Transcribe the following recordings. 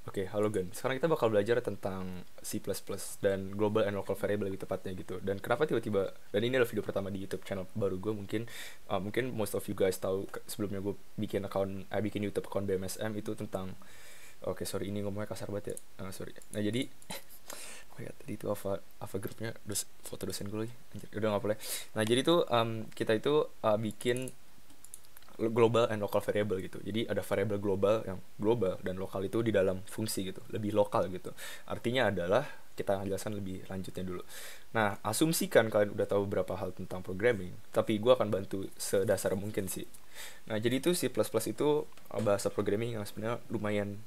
Oke, halo Gan. Sekarang kita bakal belajar tentang C++ dan global and local variable lebih tepatnya gitu. Dan kenapa tiba-tiba, dan ini adalah video pertama di YouTube channel baru gue, mungkin most of you guys tahu sebelumnya gue bikin YouTube account BMSM itu tentang, oke sorry ini ngomongnya kasar banget ya. Sorry. Nah jadi oh ya tadi itu apa grupnya foto dosen gue lagi. Anjir, udah nggak boleh. Nah jadi tuh kita itu bikin global and local variable gitu. Jadi ada variable global yang global dan lokal itu di dalam fungsi gitu, lebih lokal gitu. Artinya adalah kita jelaskan lebih lanjutnya dulu. Nah, asumsikan kalian udah tahu beberapa hal tentang programming, tapi gue akan bantu sedasar mungkin sih. Nah, jadi itu C++ itu bahasa programming yang sebenarnya lumayan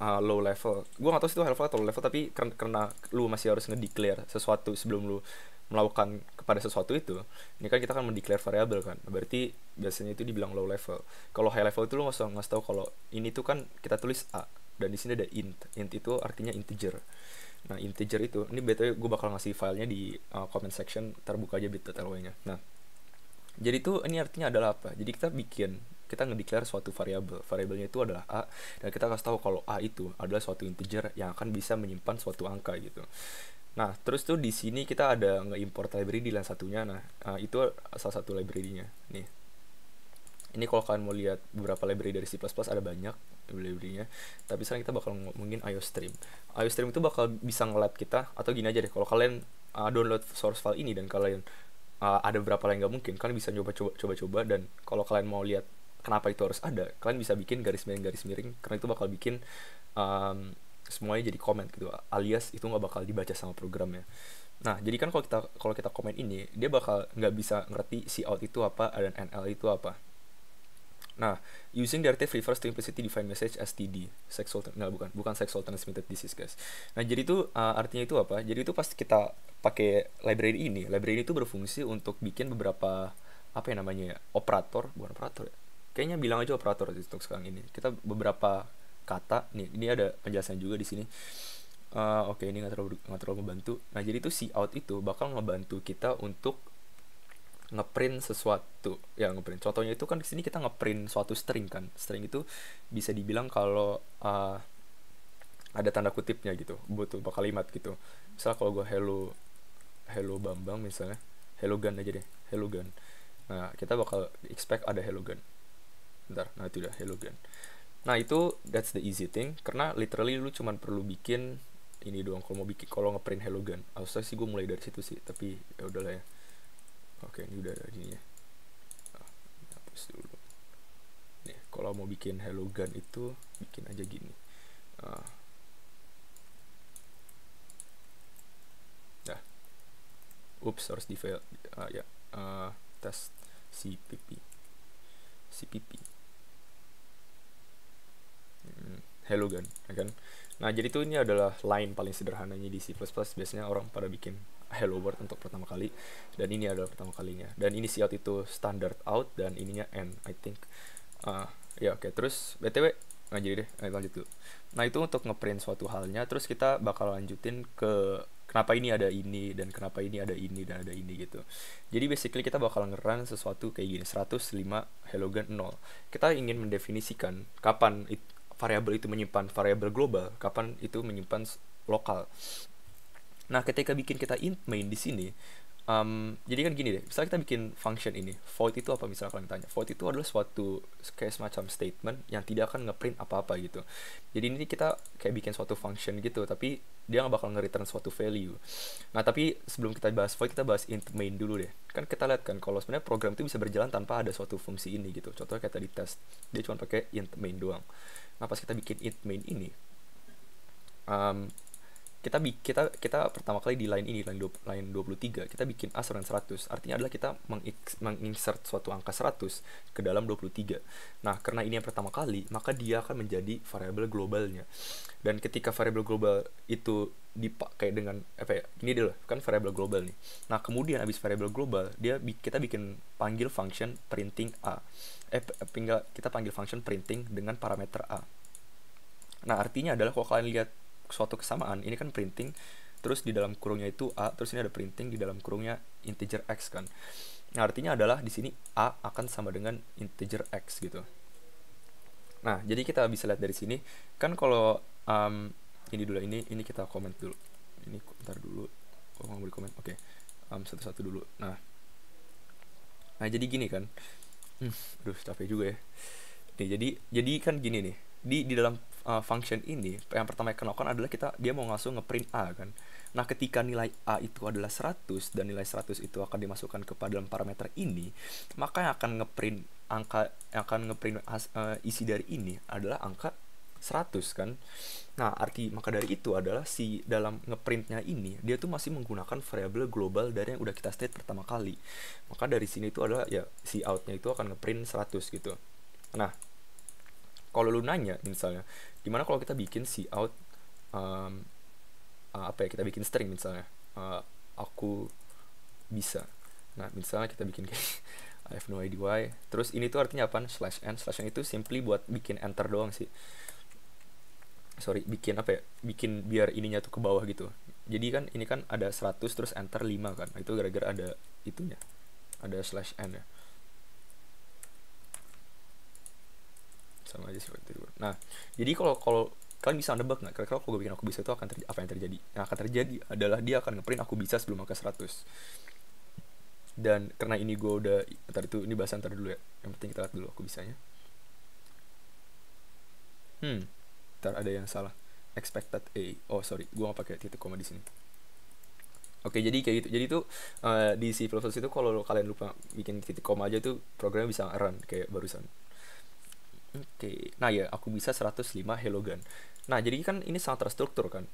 low level. Gue gak tahu sih itu high level atau low level, tapi karena lu masih harus ngedeclare sesuatu sebelum lu melakukan kepada sesuatu itu. Ini kan kita kan mendeclare variable kan, berarti biasanya itu dibilang low level. Kalau high level itu lu nggak usah ngasih tahu kalau ini tuh kan kita tulis a dan di sini ada int itu artinya integer. Nah integer itu, ini btw gue bakal ngasih filenya di comment section, terbuka aja bit.ly nya. Nah jadi itu ini artinya adalah apa? Jadi kita ngedeclare suatu variabelnya itu adalah a, dan kita kasih tahu kalau a itu adalah suatu integer yang akan bisa menyimpan suatu angka gitu. Nah, terus tuh di sini kita ada nge-import library di lain satunya. Nah, itu salah satu library-nya. Nih. Ini kalau kalian mau lihat beberapa library dari C++ ada banyak library-nya. Tapi sekarang kita bakal ngomongin IOStream. IOStream itu bakal bisa nge-lab kita, atau gini aja deh, kalau kalian download source file ini dan kalian ada beberapa yang nggak mungkin, kalian bisa coba-coba, dan kalau kalian mau lihat kenapa itu harus ada, kalian bisa bikin garis miring, karena itu bakal bikin um, semuanya jadi comment gitu, alias itu nggak bakal dibaca sama programnya. Nah jadi kan kalau kita komen ini, dia bakal nggak bisa ngerti cout itu apa dan nl itu apa. Nah, using directive refers to implicitly defined message STD, sexual nggak, bukan sexual transmitted disease guys. Nah jadi itu artinya itu apa? Jadi itu pas kita pakai library ini itu berfungsi untuk bikin beberapa apa ya namanya ya, operator, bukan operator ya, kayaknya bilang aja operator untuk sekarang ini. Kita beberapa kata nih, ini ada penjelasan juga di sini. Oke, ini nggak terlalu membantu. Nah jadi itu cout itu bakal ngebantu kita untuk ngeprint sesuatu ya, ngeprint. Contohnya itu kan di sini kita ngeprint suatu string kan. String itu bisa dibilang kalau ada tanda kutipnya gitu, butuh kalimat gitu. Misal kalau gue hello hello Bambang misalnya, hello gun aja deh, hello gun. Nah kita bakal expect ada hello gun. Bentar, nah itu udah hello gun. Nah itu that's the easy thing, karena literally lu cuman perlu bikin ini doang kalau ngeprint hello gun. Harusnya sih gue mulai dari situ sih, tapi ya udahlah ya. Oke, ini udah ini ya. Hapus dulu. Nih, kalau mau bikin hello gun itu bikin aja gini. Uh, nah, harus di fail. Ya, tes cpp. Hello gun, ya kan? Nah, jadi tuh ini adalah line paling sederhananya di C++. Biasanya orang pada bikin hello world untuk pertama kali, dan ini adalah pertama kalinya. Dan ini cout itu standard out, dan ininya end, I think. Ya oke, terus btw, nah jadi deh, lanjut dulu. Nah itu untuk ngeprint suatu halnya, terus kita bakal lanjutin ke kenapa ini ada ini, dan kenapa ini ada ini, dan ada ini gitu. Jadi basically kita bakal ngerun sesuatu kayak gini, 105 hello gun 0. Kita ingin mendefinisikan kapan variabel itu menyimpan variabel global, kapan itu menyimpan lokal. Nah, ketika kita int main di sini, jadi kan gini deh, misalnya kita bikin function ini, void itu apa, misalnya kalian tanya, void itu adalah suatu kayak semacam statement yang tidak akan ngeprint apa-apa gitu. Jadi ini kita kayak bikin suatu function gitu, tapi dia nggak bakal nge-return suatu value. Nah, tapi sebelum kita bahas void, kita bahas int main dulu deh. Kan kita lihat kan kalau sebenarnya program itu bisa berjalan tanpa ada suatu fungsi ini gitu. Contohnya kayak tadi test, dia cuma pakai int main doang. Nah, pas kita bikin int main ini, um, kita pertama kali di line 23 kita bikin a sama 100. Artinya adalah kita menginsert suatu angka 100 ke dalam 23. Nah, karena ini yang pertama kali, maka dia akan menjadi variabel globalnya. Dan ketika variabel global itu dipakai dengan apa ya? Ini dulu kan variabel global nih. Nah, kemudian abis variabel global, kita bikin panggil function printing a. Kita panggil function printing dengan parameter a. Nah, artinya adalah kalau kalian lihat suatu kesamaan, ini kan printing, terus di dalam kurungnya itu a, terus ini ada printing di dalam kurungnya integer x kan. Nah, artinya adalah di sini a akan sama dengan integer x gitu. Nah, jadi kita bisa lihat dari sini kan kalau Ini dulu, ini kita komen dulu. Ini bentar dulu. Oh, mau komen. Oke. Satu-satu dulu. Nah, jadi gini kan. Aduh, capek juga ya. Nih, jadi kan gini nih. Di dalam function ini, yang pertama yang lakukan adalah dia mau langsung ngeprint A kan. Nah, ketika nilai A itu adalah 100 dan nilai 100 itu akan dimasukkan ke dalam parameter ini, maka yang akan ngeprint isi dari ini adalah angka 100 kan. Nah, maka dari itu adalah si dalam ngeprintnya ini dia tuh masih menggunakan variabel global dari yang udah kita state pertama kali. Maka dari sini itu adalah ya si outnya itu akan ngeprint 100 gitu. Nah, kalau lu nanya misalnya gimana kalau kita bikin si out kita bikin string misalnya, aku bisa. Nah, misalnya kita bikin kayak I have no idea why. Terus ini tuh artinya apa? /n itu simply buat bikin enter doang sih. Bikin bikin biar ininya tuh ke bawah gitu. Jadi kan ini kan ada 100 terus enter 5 kan. Nah, itu gara-gara ada itunya, ada /n ya, sama aja seperti itu. Nah, jadi kalau kalian bisa nebak nggak kira-kira kalau gue bikin aku bisa itu apa yang terjadi? Yang akan terjadi adalah dia akan ngeprint aku bisa sebelum angka 100. Dan karena ini gue udah ini bahasan dulu ya. Yang penting kita lihat dulu aku bisanya. Ada yang salah. Expected A. Oh sorry, gue nggak pakai titik koma di sini. Oke, jadi kayak gitu. Jadi itu di C++ itu kalau kalian lupa bikin titik koma aja tuh programnya bisa run kayak barusan. Oke. Nah ya, aku bisa 105 hellogan. Nah, jadi kan ini sangat terstruktur kan.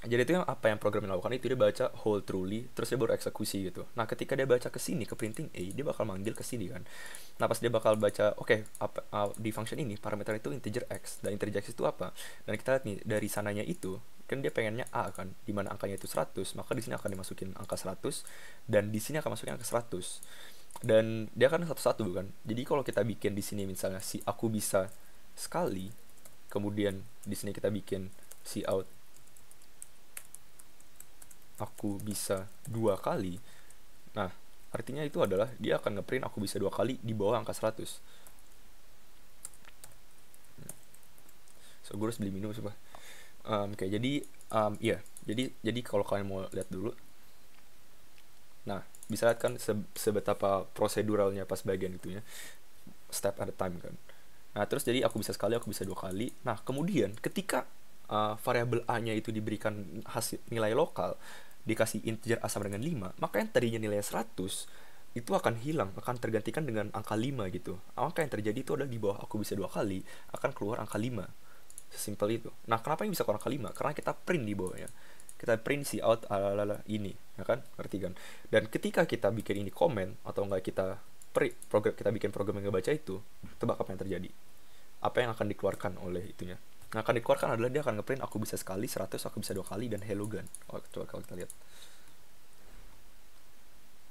Jadi itu apa yang programnya lakukan itu dia baca whole truly, terus dia baru eksekusi gitu. Nah, ketika dia baca ke sini ke printing A, dia bakal manggil ke sini kan. Nah, pas dia bakal baca, di function ini parameter itu integer x, dan integer x itu apa? Dan kita lihat nih dari sananya itu, kan dia pengennya A kan, dimana angkanya itu 100, maka di sini akan dimasukin angka 100 dan di sini akan masukin angka 100. Dan dia kan satu-satu kan. Jadi kalau kita bikin di sini misalnya si aku bisa sekali, kemudian di sini kita bikin si out aku bisa 2 kali. Nah, artinya itu adalah dia akan ngeprint aku bisa 2 kali di bawah angka 100. So, gue harus beli minum coba. Oke, jadi jadi kalau kalian mau lihat dulu. Nah, bisa lihat kan sebetapa proseduralnya pas bagian itunya. Step at a time kan. Nah, terus jadi aku bisa sekali, aku bisa 2 kali. Nah, kemudian ketika variabel A-nya itu diberikan hasil nilai lokal, dikasih integer A sama dengan 5, maka yang tadinya nilai 100 itu akan hilang, akan tergantikan dengan angka 5 gitu. Maka yang terjadi itu adalah di bawah aku bisa 2 kali akan keluar angka 5. Sesimpel itu. Nah, kenapa ini bisa keluar angka 5? Karena kita print di bawahnya. Kita print si out ini, ya kan? Ngerti kan? Dan ketika kita bikin ini komen atau enggak kita bikin program yang ngebaca itu, tebak apa yang terjadi? Apa yang akan dikeluarkan oleh itunya? Yang akan dikeluarkan adalah dia akan ngeprint aku bisa sekali, 100 aku bisa 2 kali, dan hellogan. Coba kalau kita lihat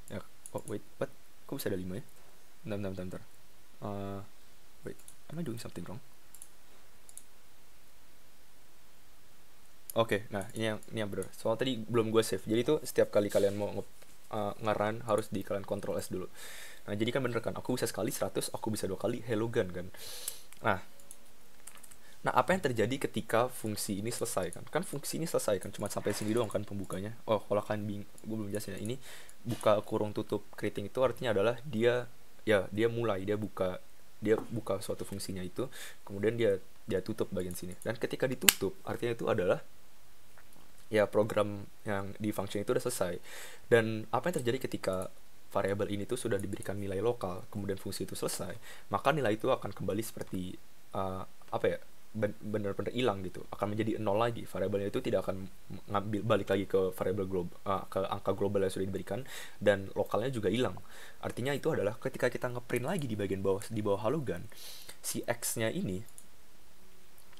ya. Wait, what? Kok bisa ada 5 ya? Bentar. Wait, am I doing something wrong? Oke, nah ini yang benar. Soal tadi belum gue save. Jadi itu setiap kali kalian mau nge-run harus di kalian Ctrl S dulu. Nah, jadi kan bener kan, aku bisa sekali 100, aku bisa 2 kali hellogan kan. Nah, apa yang terjadi ketika fungsi ini selesai kan? Kan fungsi ini selesai kan, cuma sampai sini doang kan pembukanya. Oh, kalau kalian gue belum jelasin ya. Ini buka kurung tutup keriting itu artinya adalah dia buka suatu fungsinya itu, kemudian dia tutup bagian sini. Dan ketika ditutup, artinya itu adalah ya program yang di function itu udah selesai. Dan apa yang terjadi ketika variabel ini tuh sudah diberikan nilai lokal, kemudian fungsi itu selesai, maka nilai itu akan kembali seperti benar-benar hilang gitu, akan menjadi 0 lagi. Variabelnya itu tidak akan ngambil balik lagi ke variabel ke angka global yang sudah diberikan, dan lokalnya juga hilang. Artinya itu adalah ketika kita ngeprint lagi di bagian bawah, di bawah halogan, si x-nya ini,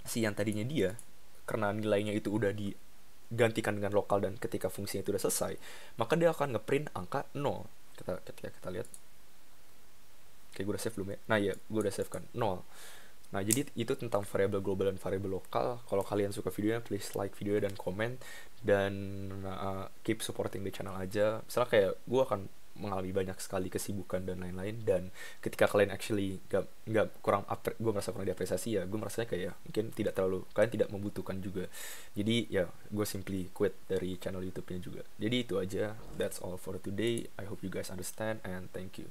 si yang tadinya dia, karena nilainya itu udah digantikan dengan lokal dan ketika fungsinya itu udah selesai, maka dia akan ngeprint angka 0. Ketika kita lihat, kayak gue udah save belum ya? Nah ya, gue udah save kan 0. Nah, jadi itu tentang variabel global dan variabel lokal. Kalau kalian suka videonya, please like videonya dan komen. Dan keep supporting the channel aja. Misalnya kayak gue akan mengalami banyak sekali kesibukan dan lain-lain, dan ketika kalian actually nggak kurang gue merasa kurang diapresiasi, ya gue merasanya kayak mungkin tidak terlalu, kalian tidak membutuhkan juga. Jadi ya gue simply quit dari channel YouTube-nya juga. Jadi itu aja, that's all for today. I hope you guys understand and thank you.